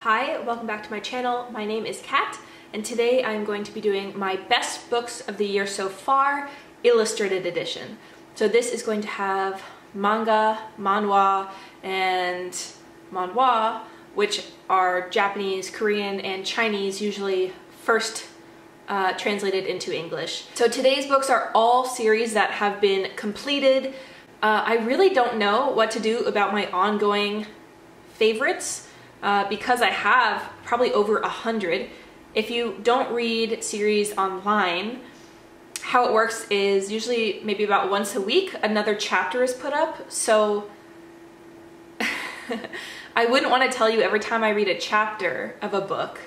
Hi, welcome back to my channel. My name is Kat, and today I'm going to be doing my best books of the year so far, illustrated edition. So this is going to have manga, manhwa, and manhwa, which are Japanese, Korean, and Chinese, usually first translated into English. So today's books are all series that have been completed. I really don't know what to do about my ongoing favorites because I have probably over 100. If you don't read series online, how it works is usually maybe about once a week another chapter is put up. So I wouldn't want to tell you every time I read a chapter of a book.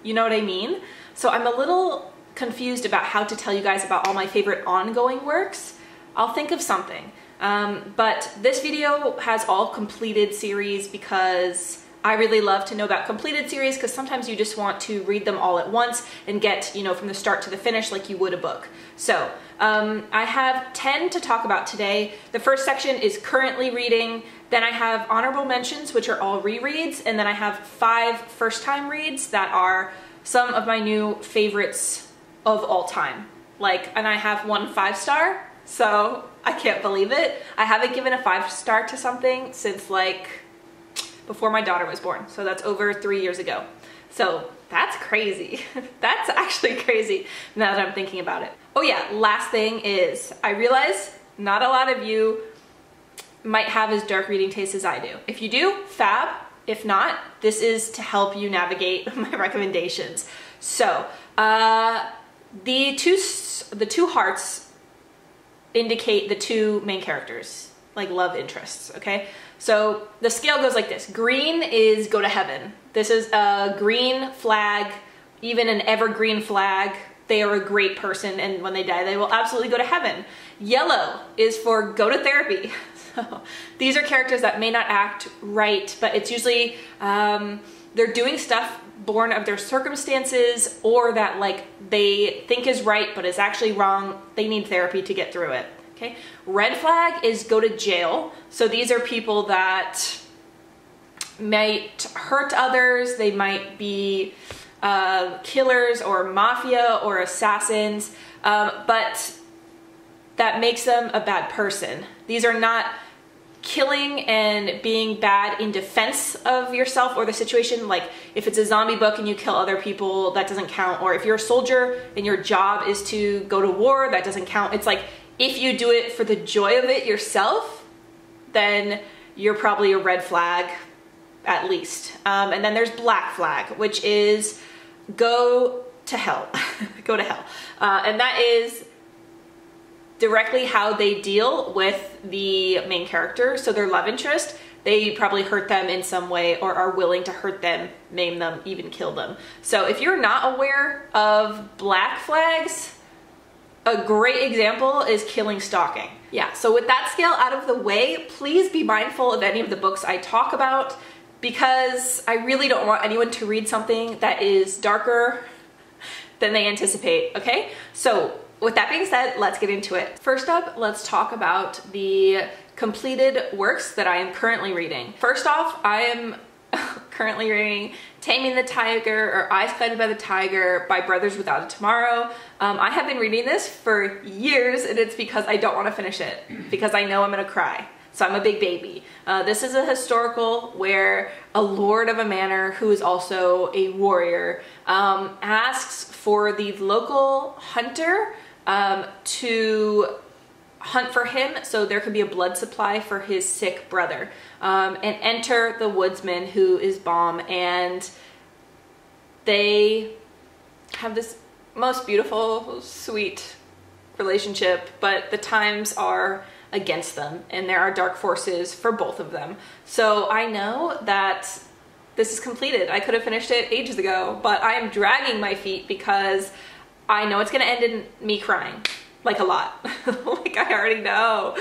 You know what I mean? So I'm a little confused about how to tell you guys about all my favorite ongoing works. I'll think of something. But this video has all completed series because I really love to know about completed series, because sometimes you just want to read them all at once and get, you know, from the start to the finish like you would a book. So I have 10 to talk about today. The first section is currently reading, then I have honorable mentions, which are all rereads, and then I have 5 first-time reads that are some of my new favorites of all time. And I have 1 5-star, so I can't believe it. I haven't given a 5-star to something since before my daughter was born, so that's over 3 years ago. So that's crazy. That's actually crazy now that I'm thinking about it. Oh yeah, last thing is, I realize not a lot of you might have as dark reading taste as I do. If you do, fab. If not, this is to help you navigate my recommendations. So the two hearts indicate the 2 main characters, like love interests, okay? So the scale goes like this. Green is go to heaven. This is a green flag, even an evergreen flag. They are a great person, and when they die, they will absolutely go to heaven. Yellow is for go to therapy. So these are characters that may not act right, but it's usually they're doing stuff born of their circumstances, or that they think is right but is actually wrong. They need therapy to get through it. Okay. Red flag is go to jail. So these are people that might hurt others. They might be killers or mafia or assassins, but that makes them a bad person. These are not killing and being bad in defense of yourself or the situation. Like if it's a zombie book and you kill other people, that doesn't count. Or if you're a soldier and your job is to go to war, that doesn't count. It's like if you do it for the joy of it yourself, then you're probably a red flag at least. And then there's black flag, which is go to hell. Go to hell. And that is directly how they deal with the main character. So their love interest, they probably hurt them in some way or are willing to hurt them, maim them, even kill them. So if you're not aware of black flags, a great example is Killing Stalking. Yeah, so with that scale out of the way, please be mindful of any of the books I talk about, because I really don't want anyone to read something that is darker than they anticipate, okay? So with that being said, let's get into it. First up, let's talk about the completed works that I am currently reading. First off, I am currently reading Taming the Tiger, or Eyes Clouded by the Tiger by Brothers Without a Tomorrow. I have been reading this for years, and it's because I don't want to finish it, because I know I'm gonna cry. So I'm a big baby. This is a historical where a lord of a manor, who is also a warrior, asks for the local hunter to hunt for him so there could be a blood supply for his sick brother. And enter the woodsman, who is Bomb, and they have this most beautiful, sweet relationship, but the times are against them, and there are dark forces for both of them. So I know that this is completed. I could have finished it ages ago, but I am dragging my feet because I know it's gonna end in me crying. Like a lot. Like I already know.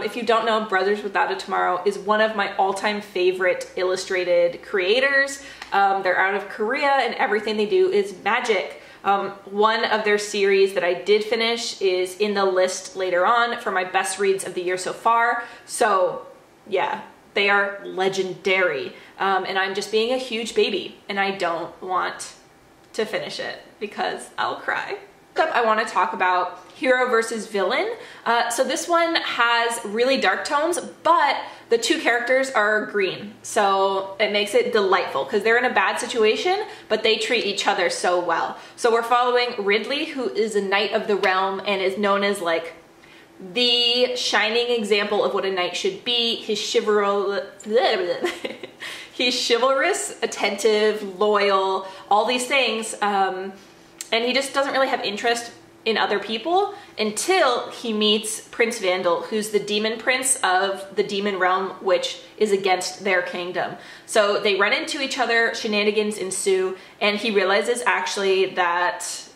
If you don't know, Brothers Without a Tomorrow is one of my all-time favorite illustrated creators. They're out of Korea, and everything they do is magic. One of their series that I did finish is in the list later on for my best reads of the year so far. So yeah, They are legendary. And I'm just being a huge baby and I don't want to finish it because I'll cry. Next up, I want to talk about hero versus villain. So this one has really dark tones, but the two characters are green. So it makes it delightful because they're in a bad situation, but they treat each other so well. So we're following Ridley, who is a knight of the realm and is known as like the shining example of what a knight should be. He's chivalrous, attentive, loyal, all these things. And he just doesn't really have interest in other people until he meets Prince Vandal, who's the demon prince of the demon realm, which is against their kingdom. So they run into each other, shenanigans ensue, and he realizes actually that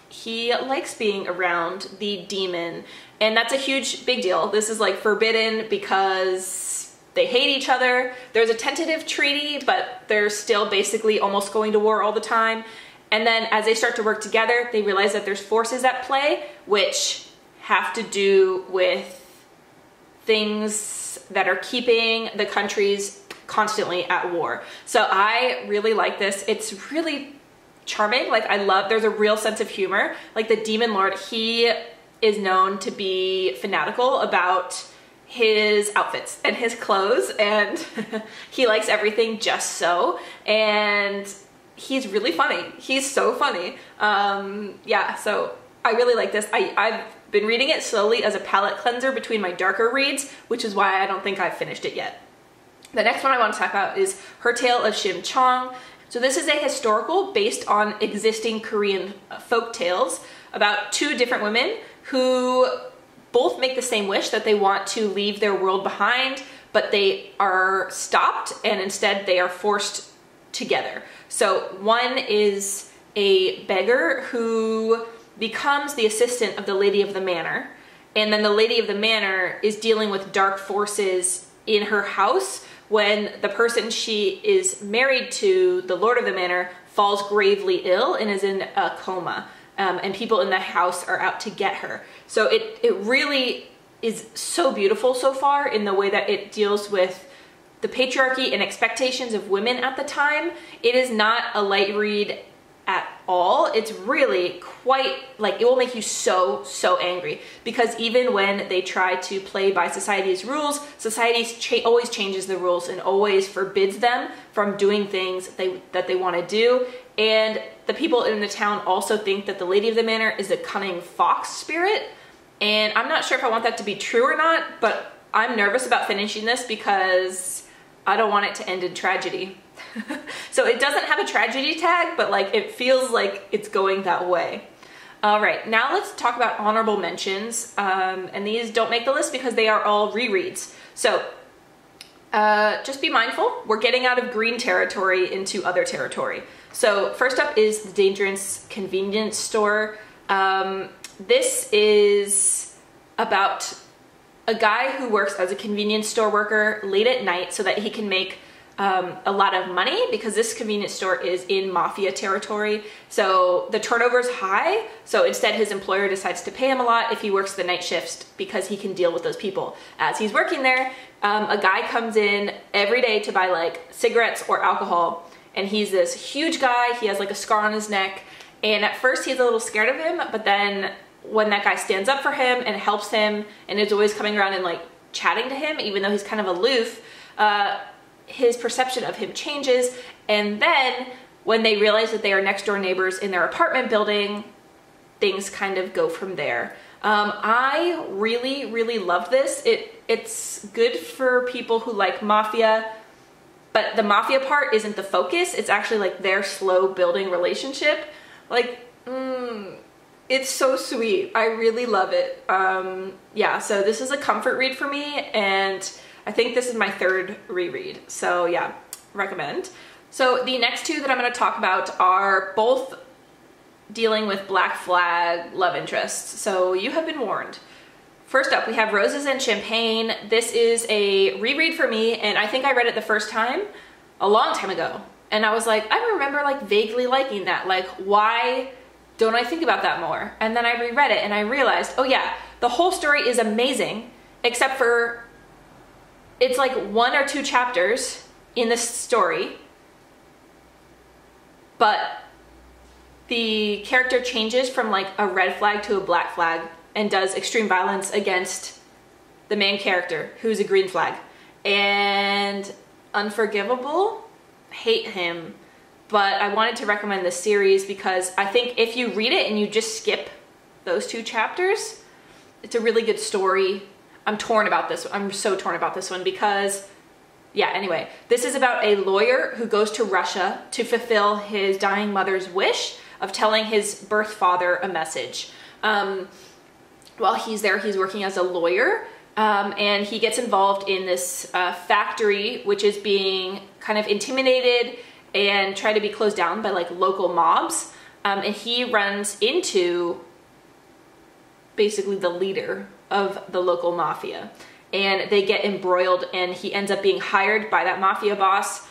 he likes being around the demon. And that's a huge big deal. This is like forbidden because they hate each other. There's a tentative treaty, but they're still basically almost going to war all the time. And then as they start to work together, they realize that there's forces at play which have to do with things that are keeping the countries constantly at war. So I really like this. It's really charming. Like there's a real sense of humor. Like the demon lord, he is known to be fanatical about his outfits and his clothes, and he likes everything just so. And he's really funny. He's so funny. Yeah, so I really like this. I've been reading it slowly as a palate cleanser between my darker reads, which is why I don't think I've finished it yet. The next one I want to talk about is Her Tale of Shim Chong. So this is a historical based on existing Korean folk tales about two different women who both make the same wish that they want to leave their world behind, but they are stopped and instead they are forced together. So one is a beggar who becomes the assistant of the lady of the manor, and then the lady of the manor is dealing with dark forces in her house when the person she is married to, the lord of the manor, falls gravely ill and is in a coma, and people in the house are out to get her. So it really is so beautiful so far in the way that it deals with the patriarchy and expectations of women at the time. It is not a light read at all. It's really quite, like, it will make you so angry, because even when they try to play by society's rules, society always changes the rules and always forbids them from doing things that they want to do. And the people in the town also think that the lady of the manor is a cunning fox spirit. And I'm not sure if I want that to be true or not, but I'm nervous about finishing this because I don't want it to end in tragedy. So it doesn't have a tragedy tag, but like it feels like it's going that way. All right, now let's talk about honorable mentions. And these don't make the list because they are all rereads. So just be mindful, we're getting out of green territory into other territory. So first up is The Dangerous Convenience Store. This is about a guy who works as a convenience store worker late at night so that he can make a lot of money, because this convenience store is in mafia territory. So the turnover is high. So instead his employer decides to pay him a lot if he works the night shifts because he can deal with those people. As he's working there, a guy comes in every day to buy like cigarettes or alcohol. And he's this huge guy. He has like a scar on his neck. And at first he's a little scared of him, but then when that guy stands up for him and helps him and is always coming around and like chatting to him, even though he's kind of aloof, his perception of him changes. And then when they realize that they are next door neighbors in their apartment building, things kind of go from there. I really love this. It's good for people who like mafia, but the mafia part isn't the focus. It's actually like their slow building relationship. Like, it's so sweet. I really love it. Yeah, so this is a comfort read for me, and I think this is my third reread. So yeah, recommend. So the next two that I'm going to talk about are both dealing with Black Flag love interests. So you have been warned. First up, we have Roses and Champagne. This is a reread for me, and I think I read it the first time a long time ago. And I was like, I remember like vaguely liking that. Like, why don't I think about that more? And then I reread it and I realized, oh yeah, the whole story is amazing, except for it's like 1 or 2 chapters in the story, but the character changes from like a red flag to a black flag and does extreme violence against the main character, who's a green flag. And unforgivable, hate him. But I wanted to recommend this series because I think if you read it and you just skip those 2 chapters, it's a really good story. I'm torn about this. I'm so torn about this one because, yeah, anyway, this is about a lawyer who goes to Russia to fulfill his dying mother's wish of telling his birth father a message. While he's there, he's working as a lawyer, and he gets involved in this factory, which is being kind of intimidated and tried to be closed down by like local mobs. And he runs into basically the leader of the local mafia, and they get embroiled, and he ends up being hired by that mafia boss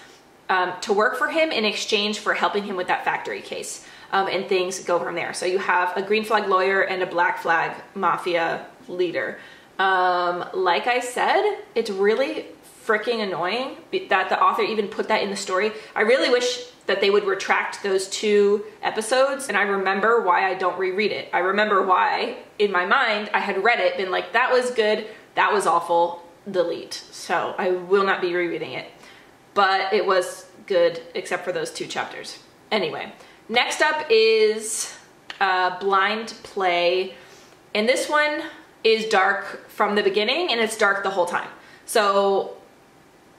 to work for him in exchange for helping him with that factory case. And things go from there. So you have a green flag lawyer and a black flag mafia leader. Like I said, it's really freaking annoying that the author even put that in the story. I really wish that they would retract those 2 episodes, and I remember why I don't reread it. I remember why, in my mind, I had read it, been like, that was good, that was awful, delete. So I will not be rereading it. But it was good, except for those 2 chapters. Anyway, next up is Blind Play, and this one is dark from the beginning, and it's dark the whole time. So,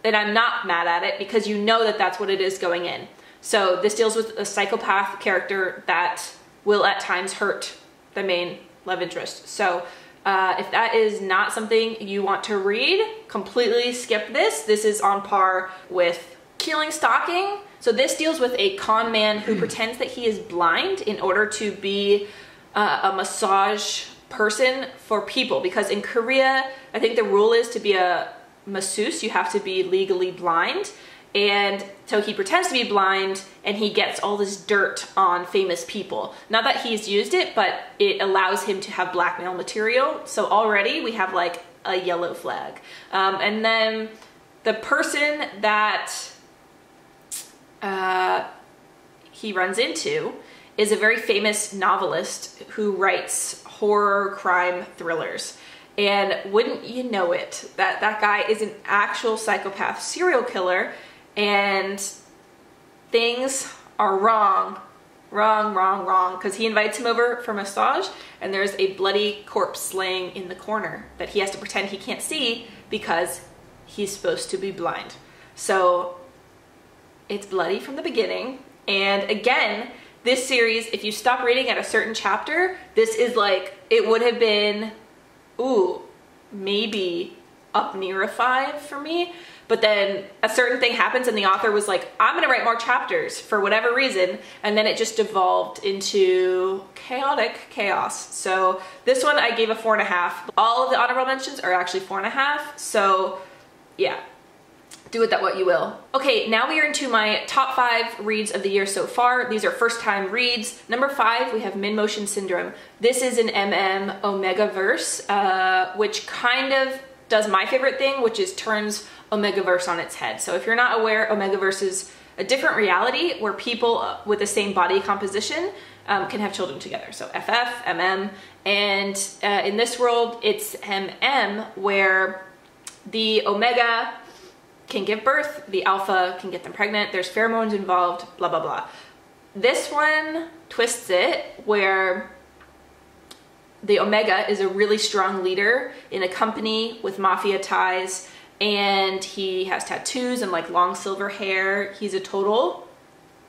and I'm not mad at it because you know that that's what it is going in. So this deals with a psychopath character that will at times hurt the main love interest. So if that is not something you want to read, completely skip this. This is on par with Killing Stalking. So this deals with a con man who pretends that he is blind in order to be a massage person for people. Because in Korea, I think the rule is to be a masseuse, you have to be legally blind. And so he pretends to be blind, and he gets all this dirt on famous people. Not that he's used it, but it allows him to have blackmail material. So already we have like a yellow flag. And then the person that he runs into is a very famous novelist who writes horror crime thrillers. And wouldn't you know it, that guy is an actual psychopath serial killer, and things are wrong, because he invites him over for massage, and there's a bloody corpse laying in the corner that he has to pretend he can't see because he's supposed to be blind. So it's bloody from the beginning. And again, this series, if you stop reading at a certain chapter, this is like, it would have been, ooh, maybe up near a 5 for me. But then a certain thing happens and the author was like, I'm gonna write more chapters for whatever reason. And then it just devolved into chaotic chaos. So this one I gave a 4.5. All of the honorable mentions are actually 4.5. So yeah, do with that what you will. Okay, now we are into my top 5 reads of the year so far. These are first time reads. Number 5, we have Min Motion Syndrome. This is an Omega-verse, which kind of does my favorite thing, which is turns Omega-verse on its head. So if you're not aware, Omega-verse is a different reality where people with the same body composition can have children together. So FF, MM, and in this world, it's MM, where the Omega can give birth, the Alpha can get them pregnant, there's pheromones involved, blah, blah, blah. This one twists it where the Omega is a really strong leader in a company with mafia ties, and he has tattoos and like long silver hair. He's a total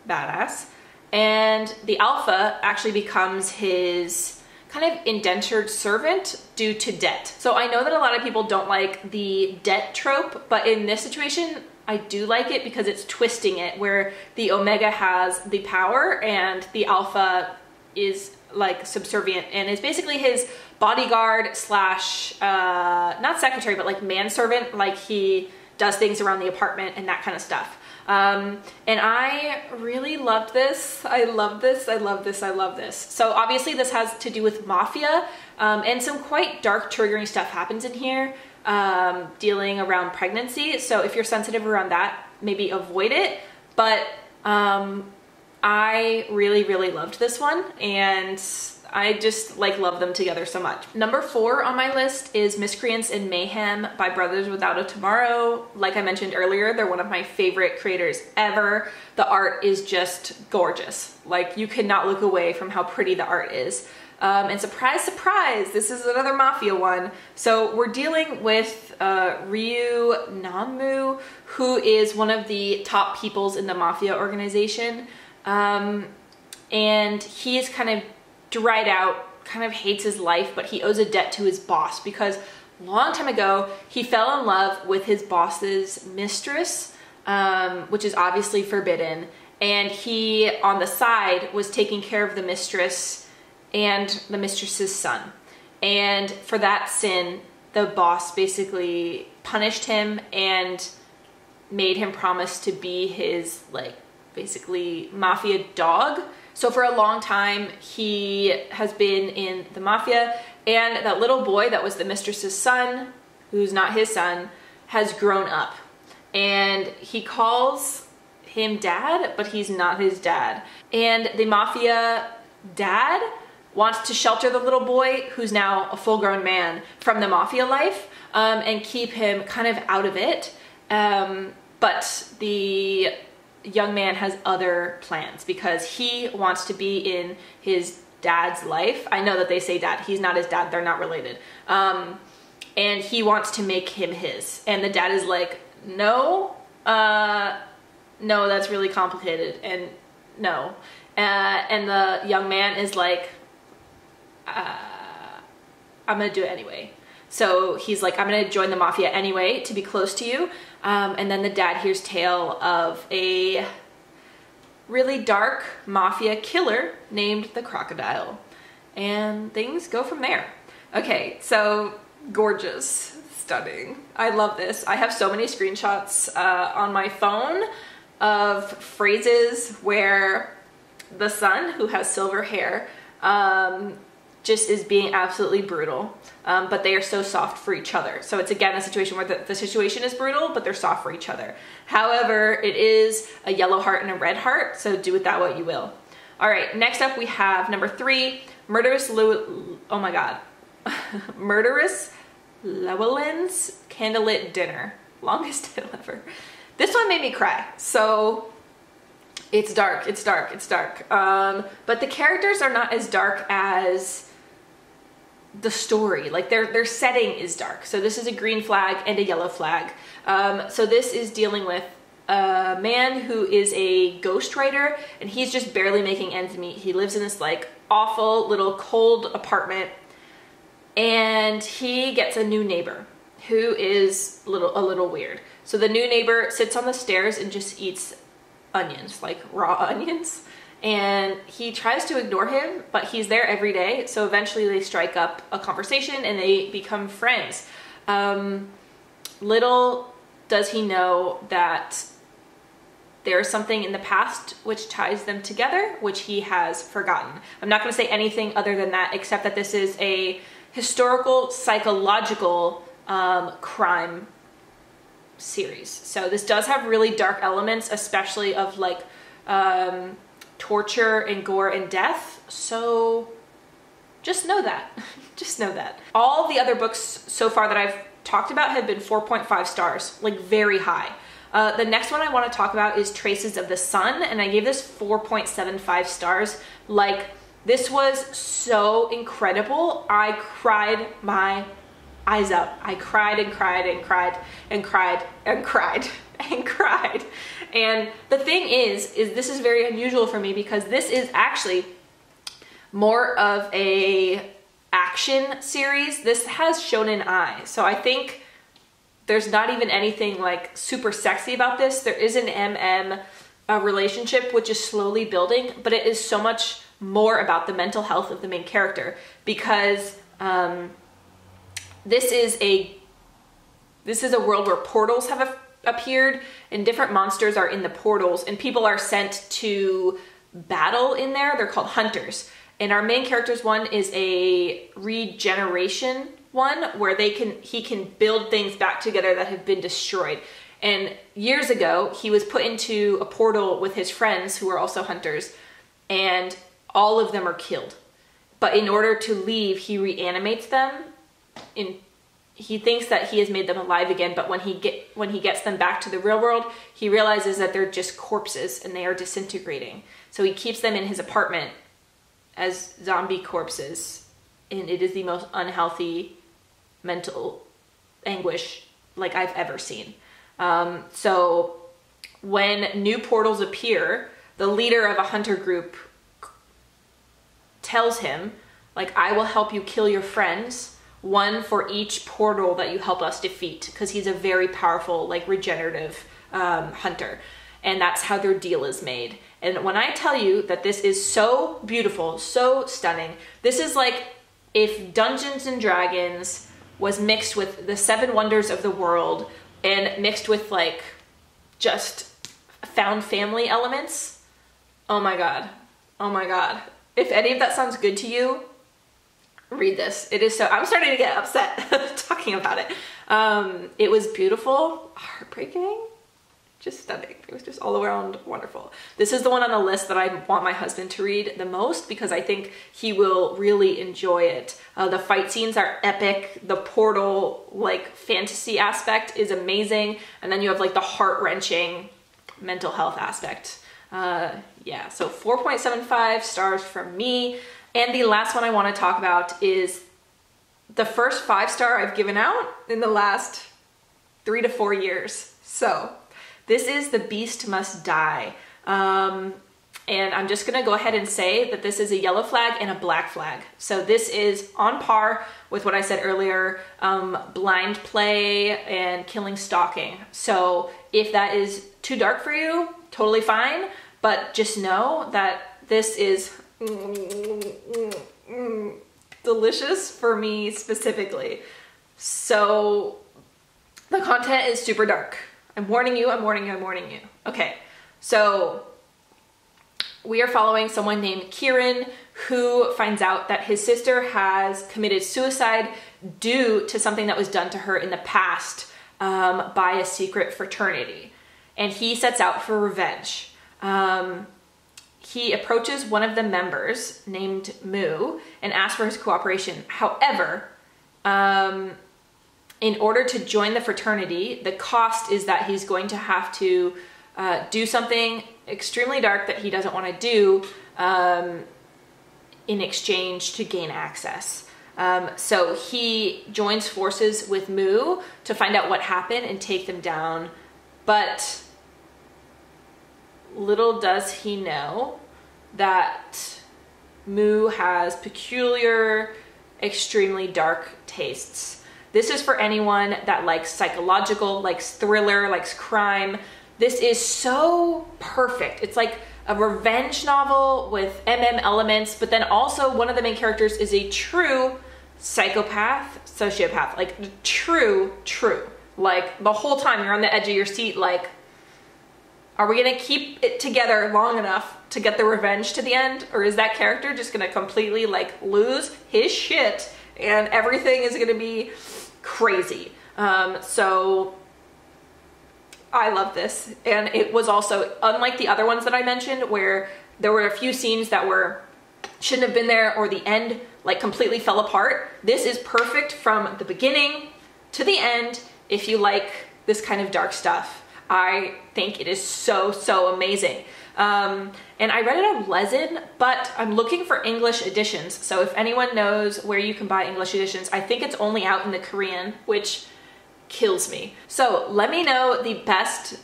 badass. And the Alpha actually becomes his kind of indentured servant due to debt. So I know that a lot of people don't like the debt trope, but in this situation, I do like it because it's twisting it where the Omega has the power and the Alpha is like subservient and is basically his bodyguard slash, not secretary, but like manservant, like he does things around the apartment and that kind of stuff. And I really loved this. I love this. I love this. I love this. So obviously this has to do with mafia, and some quite dark triggering stuff happens in here. dealing around pregnancy. So if you're sensitive around that, maybe avoid it. But I really, really loved this one, and I just like love them together so much. Number 4 on my list is Miscreants in Mayhem by Brothers Without a Tomorrow. Like I mentioned earlier, they're one of my favorite creators ever. The art is just gorgeous. Like, you cannot look away from how pretty the art is. And surprise, surprise, this is another mafia one. So we're dealing with Ryu Namu, who is one of the top peoples in the mafia organization. And he is kind of dried out, kind of hates his life, but he owes a debt to his boss because a long time ago, he fell in love with his boss's mistress, which is obviously forbidden. And he, on the side, was taking care of the mistress and the mistress's son. And for that sin, the boss basically punished him and made him promise to be his, like, basically mafia dog. So for a long time, he has been in the mafia, and that little boy that was the mistress's son, who's not his son, has grown up. And he calls him dad, but he's not his dad. And the mafia dad wants to shelter the little boy, who's now a full-grown man, from the mafia life, and keep him kind of out of it. But the young man has other plans because he wants to be in his dad's life. I know that they say dad. He's not his dad. They're not related. And he wants to make him his. And the dad is like, no, no, that's really complicated. And no. And the young man is like, I'm gonna do it anyway. So he's like, I'm gonna join the mafia anyway to be close to you. And then the dad hears tale of a really dark mafia killer named the Crocodile. And things go from there. Okay, so gorgeous, stunning. I love this. I have so many screenshots on my phone of phrases where the son, who has silver hair, just is being absolutely brutal, but they are so soft for each other. So it's again a situation where the situation is brutal, but they're soft for each other. However, it is a yellow heart and a red heart, so do with that what you will. All right, next up we have number 3, Murderous Llewellyn's Candlelit Dinner. Longest title ever. This one made me cry. So it's dark, it's dark, it's dark. But the characters are not as dark as the story. Like their setting is dark. So this is a green flag and a yellow flag. So this is dealing with a man who is a ghostwriter, and he's just barely making ends meet. He lives in this like awful little cold apartment, and he gets a new neighbor who is a little weird. So the new neighbor sits on the stairs and just eats onions, like raw onions. And he tries to ignore him, but he's there every day. So eventually they strike up a conversation and they become friends. Little does he know that there's something in the past which ties them together, which he has forgotten. I'm not going to say anything other than that, except that this is a historical, psychological crime series. So this does have really dark elements, especially of like torture and gore and death. So just know that. Just know that. All the other books so far that I've talked about have been 4.5 stars, like very high. The next one I want to talk about is Traces of the Sun, and I gave this 4.75 stars. Like, this was so incredible. I cried my eyes out. I cried and cried and cried and cried and cried and cried. And the thing is this is very unusual for me because this is actually more of a action series. This has shonen ai. So I think there's not even anything like super sexy about this. There is an MM relationship which is slowly building, but it is so much more about the mental health of the main character because this is a world where portals have appeared and different monsters are in the portals and people are sent to battle in there. They're called hunters. And our main character's one is a regeneration one where he can build things back together that have been destroyed. And years ago, he was put into a portal with his friends who are also hunters, and all of them are killed. But in order to leave, he reanimates them. He thinks that he has made them alive again, but when he gets them back to the real world, he realizes that they're just corpses and they are disintegrating. So he keeps them in his apartment as zombie corpses, and it is the most unhealthy mental anguish like I've ever seen. So when new portals appear, the leader of a hunter group tells him, like, I will help you kill your friends, one for each portal that you help us defeat, because he's a very powerful, like, regenerative hunter. And that's how their deal is made. And when I tell you that this is so beautiful, so stunning, this is like if Dungeons and Dragons was mixed with the Seven Wonders of the World and mixed with like just found family elements. Oh my God. Oh my God. If any of that sounds good to you, read this. It is so, I'm starting to get upset talking about it. It was beautiful, heartbreaking, just stunning. It was just all around wonderful. This is the one on the list that I want my husband to read the most because I think he will really enjoy it. The fight scenes are epic. The portal, like, fantasy aspect is amazing. And then you have like the heart-wrenching mental health aspect. Yeah, so 4.75 stars from me. And the last one I want to talk about is the first 5-star I've given out in the last 3 to 4 years. So this is The Beast Must Die. And I'm just gonna go ahead and say that this is a yellow flag and a black flag. So this is on par with what I said earlier, blind play and killing stalking. So if that is too dark for you, totally fine, but just know that this is delicious for me specifically. So the content is super dark. I'm warning you, I'm warning you, I'm warning you. Okay, so we are following someone named Kieran who finds out that his sister has committed suicide due to something that was done to her in the past by a secret fraternity. And he sets out for revenge. He approaches one of the members named Moo and asks for his cooperation. However, in order to join the fraternity, the cost is that he's going to have to do something extremely dark that he doesn't want to do in exchange to gain access. So he joins forces with Moo to find out what happened and take them down. But little does he know that Moo has peculiar, extremely dark tastes. This is for anyone that likes psychological, likes thriller, likes crime. This is so perfect. It's like a revenge novel with elements, but then also one of the main characters is a true psychopath, sociopath, like true. Like the whole time you're on the edge of your seat, like, are we gonna keep it together long enough to get the revenge to the end? Or is that character just gonna completely like lose his shit and everything is gonna be crazy? So I love this. And it was also, unlike the other ones that I mentioned, where there were a few scenes that shouldn't have been there, or the end like completely fell apart. This is perfect from the beginning to the end if you like this kind of dark stuff. I think it is so amazing. And I read it on Lezhin, but I'm looking for English editions. So if anyone knows where you can buy English editions, I think it's only out in the Korean, which kills me. So let me know the best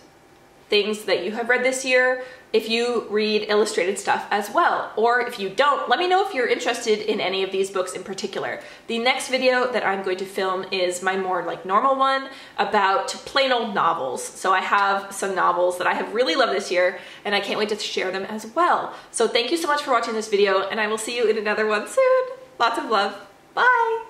things that you have read this year, if you read illustrated stuff as well. Or if you don't, let me know if you're interested in any of these books in particular. The next video that I'm going to film is my more like normal one about plain old novels. So I have some novels that I have really loved this year and I can't wait to share them as well. So thank you so much for watching this video and I will see you in another one soon. Lots of love. Bye.